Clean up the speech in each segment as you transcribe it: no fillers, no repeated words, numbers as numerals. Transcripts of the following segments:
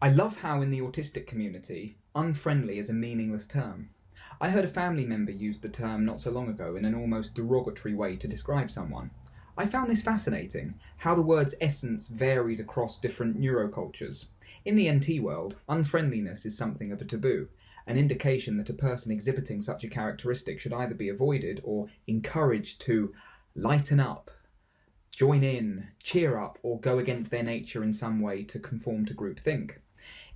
I love how in the autistic community, unfriendly is a meaningless term. I heard a family member use the term not so long ago in an almost derogatory way to describe someone. I found this fascinating, how the word's essence varies across different neurocultures. In the NT world, unfriendliness is something of a taboo, an indication that a person exhibiting such a characteristic should either be avoided or encouraged to lighten up, join in, cheer up, or go against their nature in some way to conform to groupthink.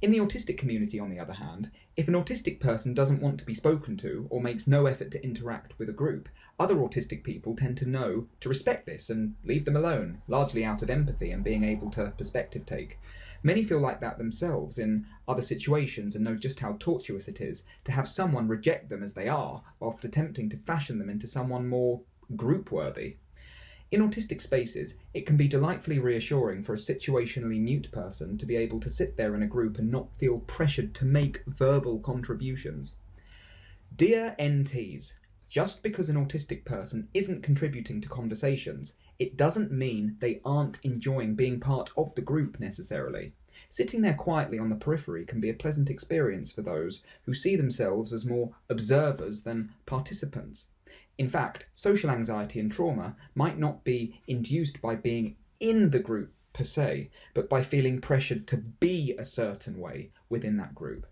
In the autistic community, on the other hand, if an autistic person doesn't want to be spoken to or makes no effort to interact with a group, other autistic people tend to know to respect this and leave them alone, largely out of empathy and being able to perspective take. Many feel like that themselves in other situations and know just how tortuous it is to have someone reject them as they are, whilst attempting to fashion them into someone more group-worthy. In autistic spaces, it can be delightfully reassuring for a situationally mute person to be able to sit there in a group and not feel pressured to make verbal contributions. Dear NTs, just because an autistic person isn't contributing to conversations, it doesn't mean they aren't enjoying being part of the group necessarily. Sitting there quietly on the periphery can be a pleasant experience for those who see themselves as more observers than participants. In fact, social anxiety and trauma might not be induced by being in the group per se, but by feeling pressured to be a certain way within that group.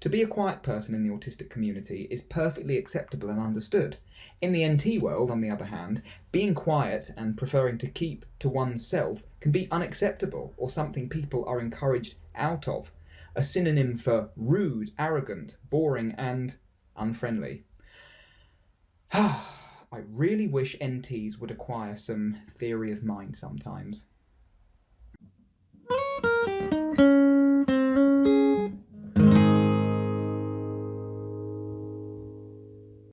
To be a quiet person in the autistic community is perfectly acceptable and understood. In the NT world, on the other hand, being quiet and preferring to keep to oneself can be unacceptable or something people are encouraged out of, a synonym for rude, arrogant, boring, and unfriendly. I really wish NTs would acquire some theory of mind sometimes.